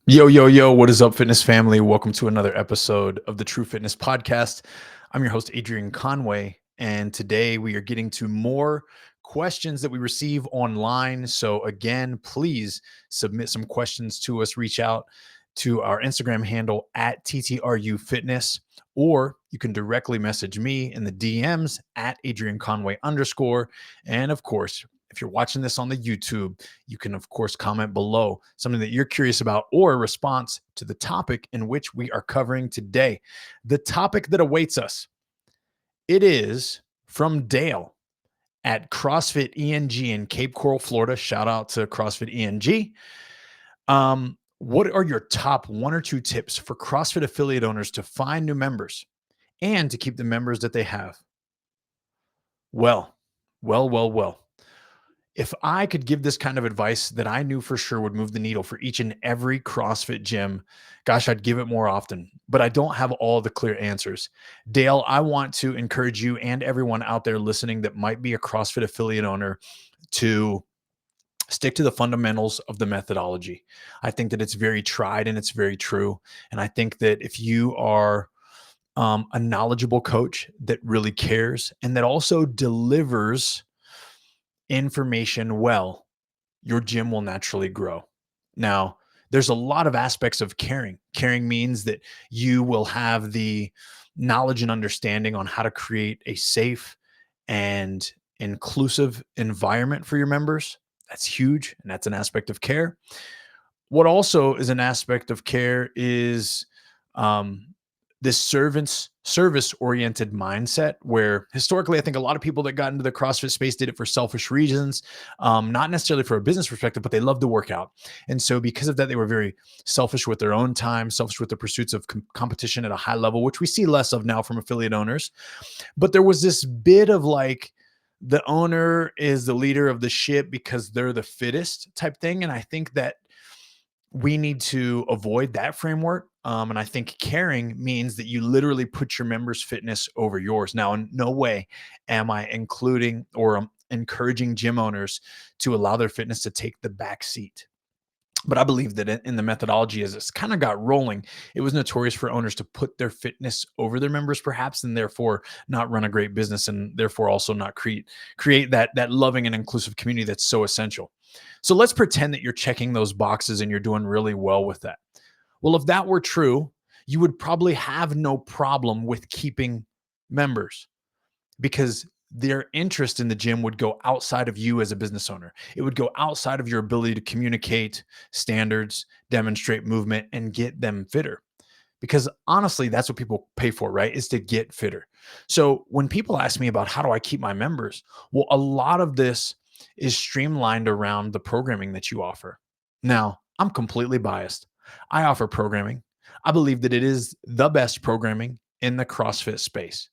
Yo, yo, yo, what is up, fitness family? Welcome to another episode of the True Fitness Podcast. I'm your host, Adrian Conway, and today we are getting to more questions that we receive online. So, again, please submit some questions to us. Reach out to our Instagram handle at TTRU Fitness, or you can directly message me in the DMs at Adrian Conway _. And of course, if you're watching this on the YouTube, you can, of course, comment below something that you're curious about or a response to the topic in which we are covering today. The topic that awaits us, it is from Dale at CrossFit ENG in Cape Coral, Florida. Shout out to CrossFit ENG. What are your top one or two tips for CrossFit affiliate owners to find new members and to keep the members that they have? Well, well. If I could give this kind of advice that I knew for sure would move the needle for each and every CrossFit gym, gosh, I'd give it more often, but I don't have all the clear answers. Dale, I want to encourage you and everyone out there listening that might be a CrossFit affiliate owner to stick to the fundamentals of the methodology. I think that it's very tried and it's very true. And I think that if you are a knowledgeable coach that really cares and that also delivers information well, your gym will naturally grow. Now, there's a lot of aspects of caring. Caring means that you will have the knowledge and understanding on how to create a safe and inclusive environment for your members. That's huge, and that's an aspect of care. What also is an aspect of care is um, this service oriented mindset, where historically I think a lot of people that got into the CrossFit space did it for selfish reasons, not necessarily for a business perspective, but they loved to work out. And so because of that, they were very selfish with their own time, selfish with the pursuits of competition at a high level, which we see less of now from affiliate owners. But there was this bit of like, the owner is the leader of the ship because they're the fittest type thing. And I think that we need to avoid that framework. And I think caring means that you literally put your members' fitness over yours. Now, in no way am I including or encouraging gym owners to allow their fitness to take the back seat. But I believe that in the methodology, as it's kind of got rolling, it was notorious for owners to put their fitness over their members, perhaps, and therefore not run a great business, and therefore also not create that loving and inclusive community that's so essential. So let's pretend that you're checking those boxes and you're doing really well with that. Well, if that were true, you would probably have no problem with keeping members, because their interest in the gym would go outside of you as a business owner. It would go outside of your ability to communicate standards, demonstrate movement, and get them fitter. Because honestly, that's what people pay for, right? Is to get fitter. So when people ask me about how do I keep my members, well, a lot of this is streamlined around the programming that you offer. Now, I'm completely biased. I offer programming. I believe that it is the best programming in the CrossFit space.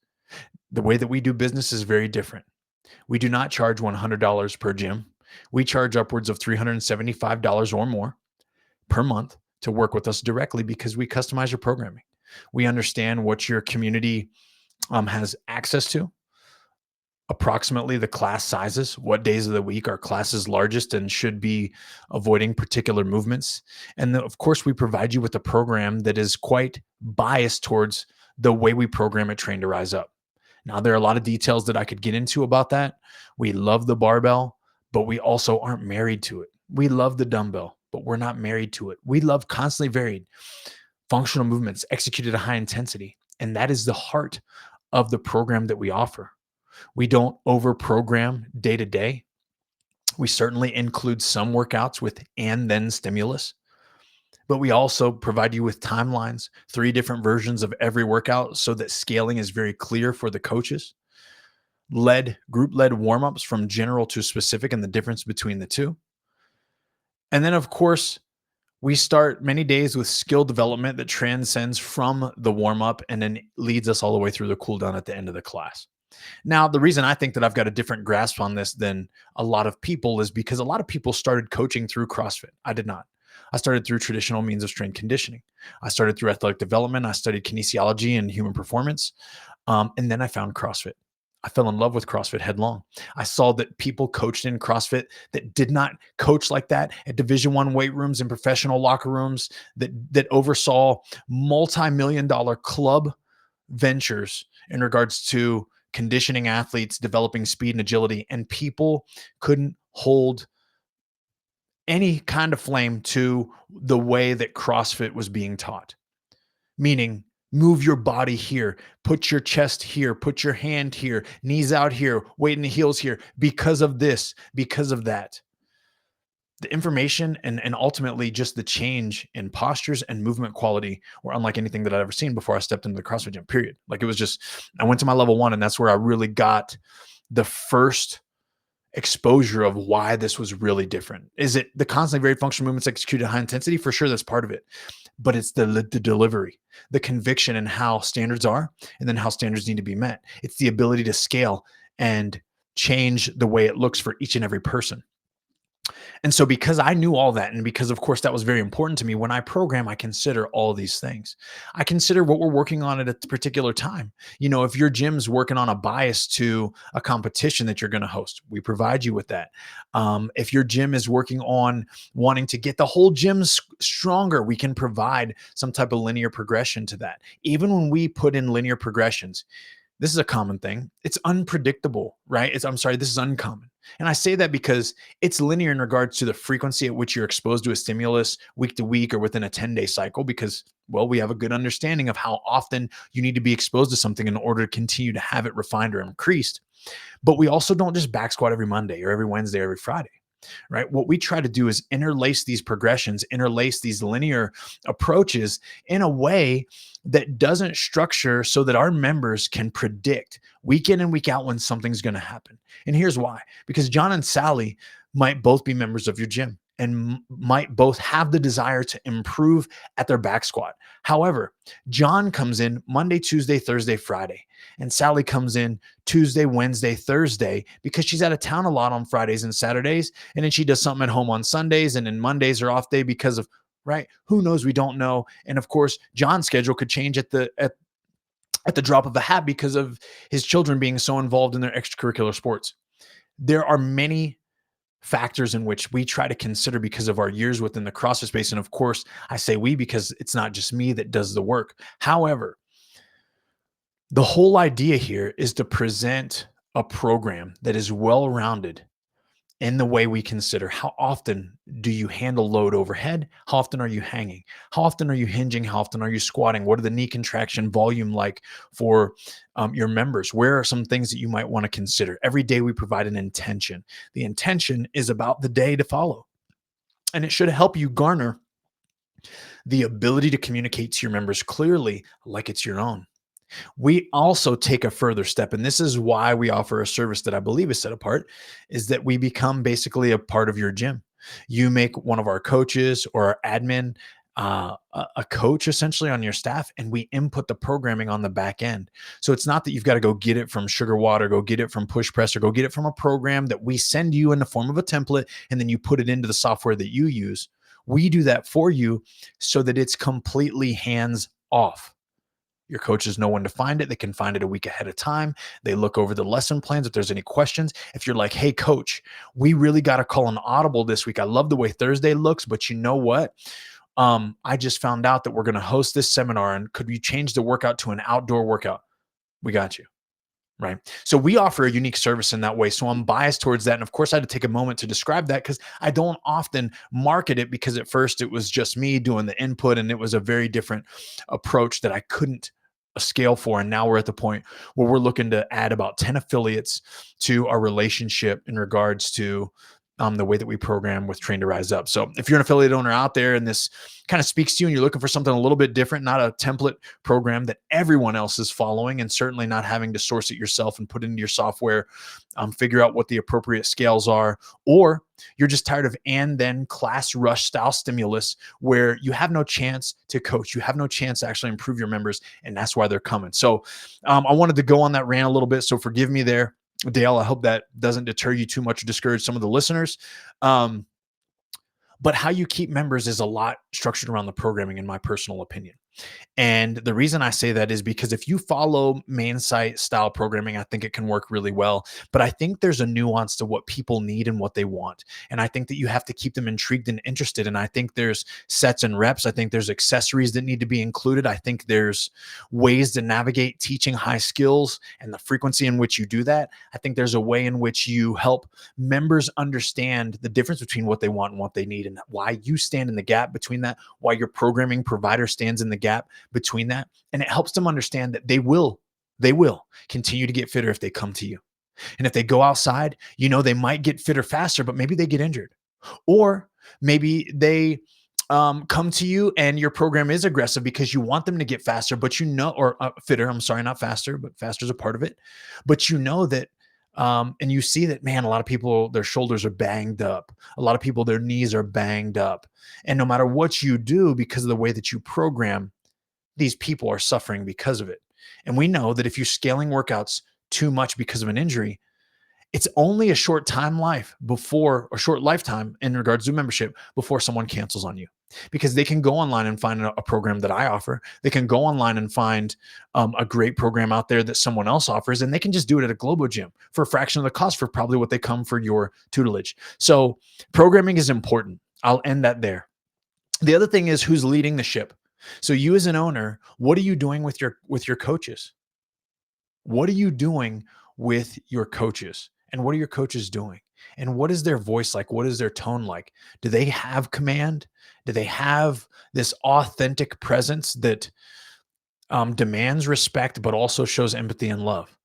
The way that we do business is very different. We do not charge $100 per gym. We charge upwards of $375 or more per month to work with us directly, because we customize your programming. We understand what your community has access to, approximately the class sizes, what days of the week our class is largest and should be avoiding particular movements. And then, of course, we provide you with a program that is quite biased towards the way we program at Train to Rise Up. Now, there are a lot of details that I could get into about that. We love the barbell, but we also aren't married to it. We love the dumbbell, but we're not married to it. We love constantly varied functional movements executed at high intensity. And that is the heart of the program that we offer. We don't over program day to day. We certainly include some workouts with and then stimulus, but we also provide you with timelines, 3 different versions of every workout so that scaling is very clear for the coaches. Group led warm-ups from general to specific and the difference between the two. And then, of course, we start many days with skill development that transcends from the warm-up and then leads us all the way through the cool down at the end of the class. Now, the reason I think that I've got a different grasp on this than a lot of people is because a lot of people started coaching through CrossFit. I did not. I started through traditional means of strength conditioning. I started through athletic development. I studied kinesiology and human performance. And then I found CrossFit. I fell in love with CrossFit headlong. I saw that people coached in CrossFit that did not coach like that at Division One weight rooms and professional locker rooms, that oversaw multi-million dollar club ventures in regards to conditioning athletes, developing speed and agility, and people couldn't hold any kind of flame to the way that CrossFit was being taught. Meaning, move your body here, put your chest here, put your hand here, knees out here, weight in the heels here, because of this, because of that. The information and ultimately just the change in postures and movement quality were unlike anything that I'd ever seen before I stepped into the CrossFit gym, period. Like, it was just, I went to my level one, and that's where I really got the first exposure of why this was really different. Is it the constantly varied functional movements executed at high intensity? For sure, that's part of it. But it's the delivery, the conviction, and how standards are, and then how standards need to be met. It's the ability to scale and change the way it looks for each and every person. And so, because I knew all that, and because, of course, that was very important to me, when I program, I consider all these things. I consider what we're working on at a particular time. If your gym's working on a bias to a competition that you're going to host, we provide you with that. If your gym is working on wanting to get the whole gym stronger, we can provide some type of linear progression to that. Even when we put in linear progressions, this is a common thing. It's unpredictable, right? This is uncommon. And I say that because it's linear in regards to the frequency at which you're exposed to a stimulus week to week or within a 10-day cycle, because, well, we have a good understanding of how often you need to be exposed to something in order to continue to have it refined or increased. But we also don't just back squat every Monday or every Wednesday or every Friday, right? What we try to do is interlace these progressions, interlace these linear approaches in a way that doesn't structure so that our members can predict week in and week out when something's going to happen. And here's why: because John and Sally might both be members of your gym and might both have the desire to improve at their back squat. However, John comes in Monday, Tuesday, Thursday, Friday, and Sally comes in Tuesday, Wednesday, Thursday, because she's out of town a lot on Fridays and Saturdays. And then she does something at home on Sundays, and then Mondays are off day because of, right? Who knows? We don't know. And of course, John's schedule could change at the drop of a hat because of his children being so involved in their extracurricular sports. There are many factors in which we try to consider because of our years within the CrossFit space. And of course, I say we because it's not just me that does the work. However, the whole idea here is to present a program that is well-rounded in the way we consider how often do you handle load overhead? How often are you hanging? How often are you hinging? How often are you squatting? What are the knee contraction volume like for your members? Where are some things that you might want to consider? Every day we provide an intention. The intention is about the day to follow, and it should help you garner the ability to communicate to your members clearly like it's your own. We also take a further step, and this is why we offer a service that I believe is set apart, is that we become basically a part of your gym. You make one of our coaches or our admin a coach essentially on your staff, and we input the programming on the back end. So it's not that you've got to go get it from Sugar Water, go get it from Push Press, or go get it from a program that we send you in the form of a template, and then you put it into the software that you use. We do that for you so that it's completely hands off. Your coaches know when to find it. They can find it a week ahead of time. They look over the lesson plans if there's any questions. If you're like, hey, coach, we really got to call an audible this week. I love the way Thursday looks, but you know what? I just found out that we're going to host this seminar, and could we change the workout to an outdoor workout? We got you. Right. So we offer a unique service in that way. So I'm biased towards that. And of course, I had to take a moment to describe that because I don't often market it, because at first it was just me doing the input, and it was a very different approach that I couldn't scale for. And now we're at the point where we're looking to add about 10 affiliates to our relationship in regards to the way that we program with Train to Rise Up. So if you're an affiliate owner out there and this kind of speaks to you and you're looking for something a little bit different, not a template program that everyone else is following, and certainly not having to source it yourself and put it into your software, figure out what the appropriate scales are, or you're just tired of and then class rush style stimulus where you have no chance to coach, you have no chance to actually improve your members, and that's why they're coming. So I wanted to go on that rant a little bit, so forgive me there, Dale. I hope that doesn't deter you too much or discourage some of the listeners. But how you keep members is a lot structured around the programming, in my personal opinion. And the reason I say that is because if you follow main site style programming, I think it can work really well. But I think there's a nuance to what people need and what they want. And I think that you have to keep them intrigued and interested. And I think there's sets and reps. I think there's accessories that need to be included. I think there's ways to navigate teaching high skills and the frequency in which you do that. I think there's a way in which you help members understand the difference between what they want and what they need, and why you stand in the gap between that, why your programming provider stands in the gap between that. And it helps them understand that they will continue to get fitter if they come to you. And if they go outside, they might get fitter faster, but maybe they get injured. Or maybe they come to you and your program is aggressive because you want them to get faster, but or fitter. I'm sorry, not faster, but faster is a part of it. But that, and you see that, man, a lot of people, their shoulders are banged up. A lot of people, their knees are banged up. And no matter what you do, because of the way that you program, these people are suffering because of it. And we know that if you're scaling workouts too much because of an injury, it's only a short lifetime in regards to membership before someone cancels on you, because they can go online and find a program that I offer. They can go online and find a great program out there that someone else offers, and they can just do it at a Globo gym for a fraction of the cost for probably what they come for your tutelage. So programming is important. I'll end that there. The other thing is who's leading the ship. So you as an owner, what are you doing with your coaches? What are you doing with your coaches? And what are your coaches doing? And what is their voice like? What is their tone like? Do they have command? Do they have this authentic presence that demands respect, but also shows empathy and love?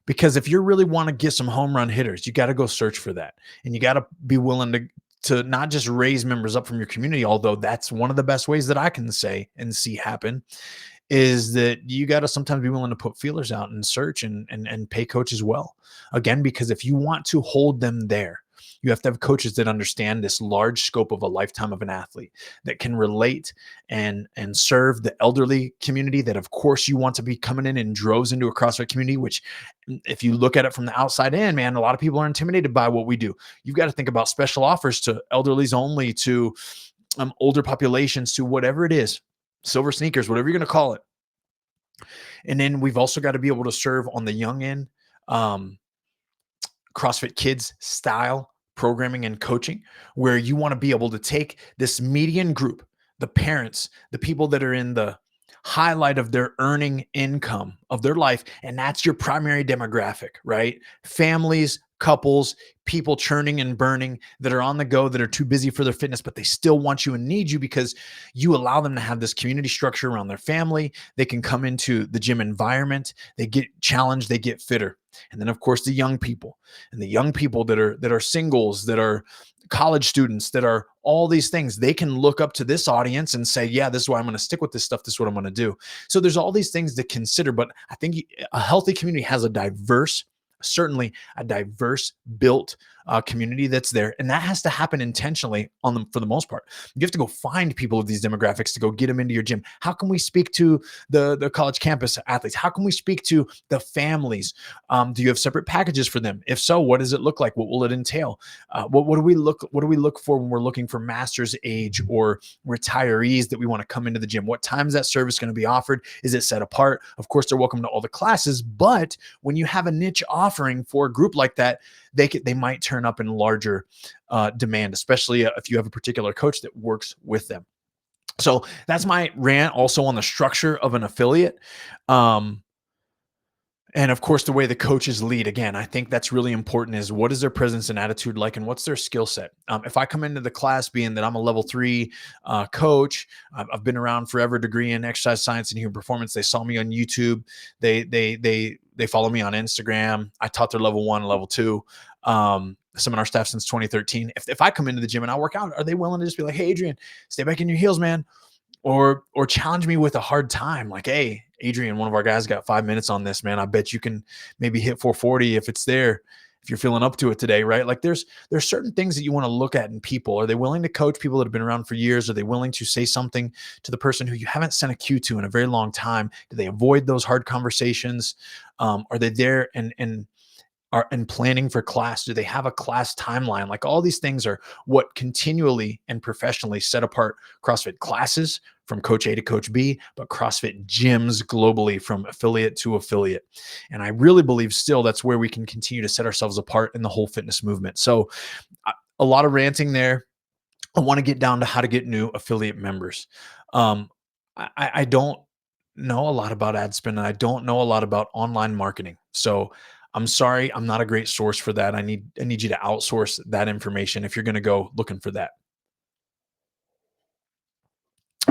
Because if you really want to get some home run hitters, you got to go search for that. And you got to be willing to not just raise members up from your community, although that's one of the best ways that I can say and see happen, is that you got to sometimes be willing to put feelers out and search and pay coaches well. Again, because if you want to hold them there, you have to have coaches that understand this large scope of a lifetime of an athlete, that can relate and serve the elderly community that, of course, you want to be coming in droves into a CrossFit community, which, if you look at it from the outside in, man, a lot of people are intimidated by what we do. You've got to think about special offers to elderlies only, to older populations, to whatever it is, silver sneakers, whatever you're going to call it. And then we've also got to be able to serve on the young end, CrossFit Kids style programming and coaching, where you want to be able to take this median group, the parents, the people that are in the highlight of their earning income of their life, and that's your primary demographic, right? Families, couples, people churning and burning that are on the go, that are too busy for their fitness, but they still want you and need you because you allow them to have this community structure around their family. They can come into the gym environment, they get challenged, they get fitter. And then, of course, the young people, and the young people that are singles, that are college students, that are all these things, they can look up to this audience and say, yeah, this is why I'm going to stick with this stuff. This is what I'm going to do. So there's all these things to consider, but I think a healthy community has certainly a diverse built community that's there. And that has to happen intentionally for the most part. You have to go find people of these demographics to go get them into your gym. How can we speak to the college campus athletes? How can we speak to the families? Do you have separate packages for them? If so, what does it look like? What will it entail? What do we look for when we're looking for master's age or retirees that we want to come into the gym? What time is that service going to be offered? Is it set apart? Of course, they're welcome to all the classes, but when you have a niche offering for a group like that, they might turn up in larger demand, especially if you have a particular coach that works with them. So that's my rant also on the structure of an affiliate. And of course, the way the coaches lead, again, I think that's really important, is what is their presence and attitude like, and what's their skill set? If I come into the class being that I'm a level 3 coach, I've been around forever, degree in exercise science and human performance. They saw me on YouTube. They follow me on Instagram. I taught their level 1, level 2 seminar staff since 2013. If I come into the gym and I work out, are they willing to just be like, hey, Adrian, stay back in your heels, man? Or challenge me with a hard time, like, hey, Adrian, one of our guys got 5 minutes on this, man. I bet you can maybe hit 440 if it's there, if you're feeling up to it today, right? Like there's certain things that you want to look at in people. Are they willing to coach people that have been around for years? Are they willing to say something to the person who you haven't sent a cue to in a very long time? Do they avoid those hard conversations? Are they there and Are and planning for class? Do they have a class timeline? Like all these things are what continually and professionally set apart CrossFit classes from coach A to coach B, but CrossFit gyms globally from affiliate to affiliate. And I really believe still that's where we can continue to set ourselves apart in the whole fitness movement. So a lot of ranting there. I want to get down to how to get new affiliate members. Um, I don't know a lot about ad spend and I don't know a lot about online marketing. So I'm sorry, I'm not a great source for that. I need you to outsource that information if you're going to go looking for that.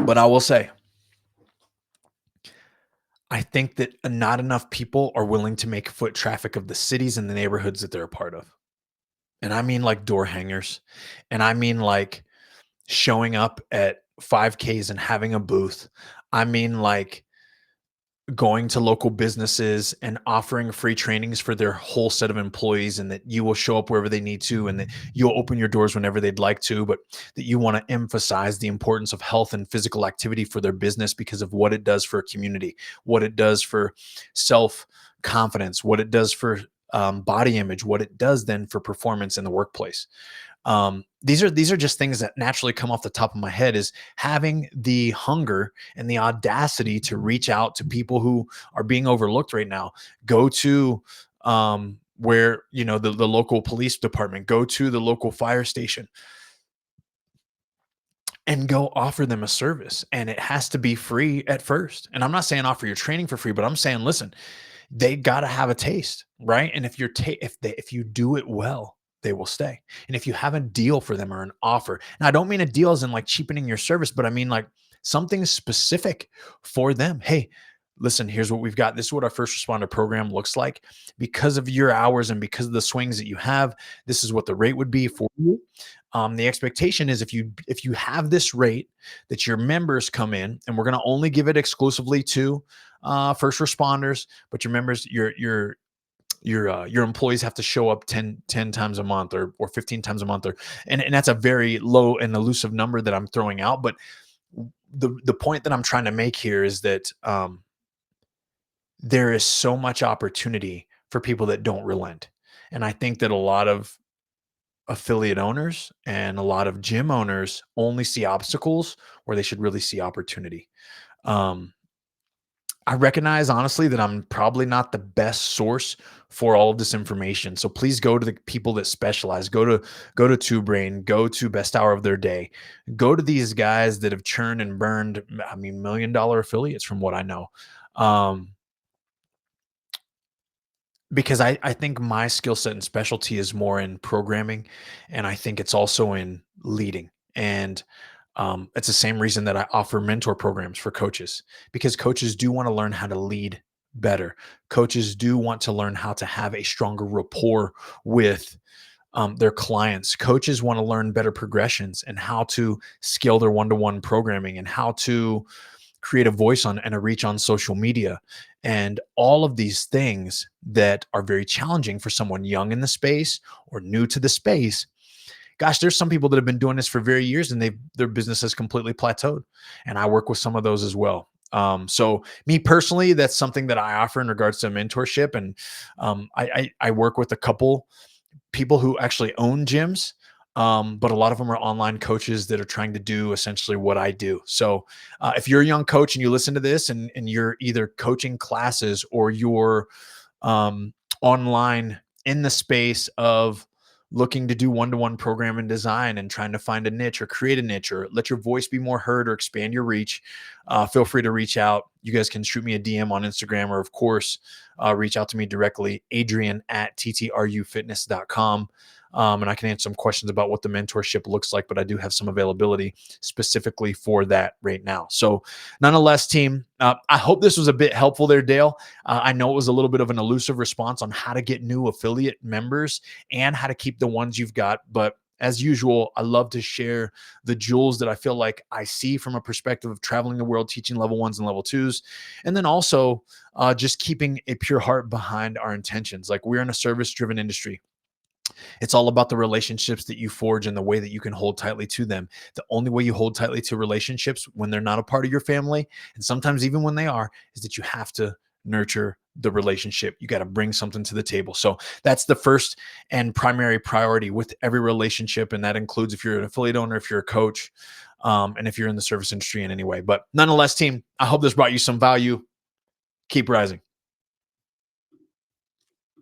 But I will say, I think that not enough people are willing to make foot traffic of the cities and the neighborhoods that they're a part of. And I mean like door hangers. And I mean like showing up at 5Ks and having a booth. I mean like going to local businesses and offering free trainings for their whole set of employees, and that you will show up wherever they need to and that you'll open your doors whenever they'd like to, but that you want to emphasize the importance of health and physical activity for their business because of what it does for a community, what it does for self confidence, what it does for body image, what it does then for performance in the workplace. These are just things that naturally come off the top of my head, is having the hunger and the audacity to reach out to people who are being overlooked right now. Go to where the local police department, go to the local fire station and go offer them a service. And it has to be free at first. And I'm not saying offer your training for free, but I'm saying, listen, they got to have a taste, right? And if you're if you do it well, they will stay. And if you have a deal for them or an offer, and I don't mean a deal as in like cheapening your service, but I mean like something specific for them. Hey, listen, here's what we've got. This is what our first responder program looks like. Because of your hours and because of the swings that you have, this is what the rate would be for you. The expectation is if you have this rate, that your members come in, and we're going to only give it exclusively to first responders, but your members, your employees have to show up ten times a month or 15 times a month, and that's a very low and elusive number that I'm throwing out. But the point that I'm trying to make here is that there is so much opportunity for people that don't relent. And I think that a lot of affiliate owners and a lot of gym owners only see obstacles where they should really see opportunity. Um, I recognize honestly that I'm probably not the best source for all of this information. So please go to the people that specialize. Go to Two Brain, go to Best Hour of Their Day. Go to these guys that have churned and burned, I mean, $1 million affiliates from what I know. Um, because I think my skill set and specialty is more in programming, and I think it's also in leading. And it's the same reason that I offer mentor programs for coaches, because coaches do want to learn how to lead better. Coaches do want to learn how to have a stronger rapport with their clients. Coaches want to learn better progressions and how to scale their one-to-one programming and how to create a voice on and a reach on social media, and all of these things that are very challenging for someone young in the space or new to the space. Gosh, there's some people that have been doing this for very years and their business has completely plateaued, and I work with some of those as well. So me personally, that's something that I offer in regards to mentorship, and I work with a couple people who actually own gyms, but a lot of them are online coaches that are trying to do essentially what I do. So if you're a young coach and you listen to this, and you're either coaching classes or you're online in the space of looking to do one-to-one program and design and trying to find a niche or create a niche or let your voice be more heard or expand your reach, feel free to reach out. You guys can shoot me a DM on Instagram, or of course, reach out to me directly, Adrian at ttrufitness.com. And I can answer some questions about what the mentorship looks like, but I do have some availability specifically for that right now. So nonetheless, team, I hope this was a bit helpful there, Dale. I know it was a little bit of an elusive response on how to get new affiliate members and how to keep the ones you've got. But as usual, I love to share the jewels that I feel like I see from a perspective of traveling the world, teaching level ones and level twos. And then also just keeping a pure heart behind our intentions. Like, we're in a service driven industry. It's all about the relationships that you forge and the way that you can hold tightly to them. The only way you hold tightly to relationships when they're not a part of your family, and sometimes even when they are, is that you have to nurture the relationship. You got to bring something to the table. So that's the first and primary priority with every relationship. And that includes if you're an affiliate owner, if you're a coach, and if you're in the service industry in any way. But nonetheless, team, I hope this brought you some value. Keep rising.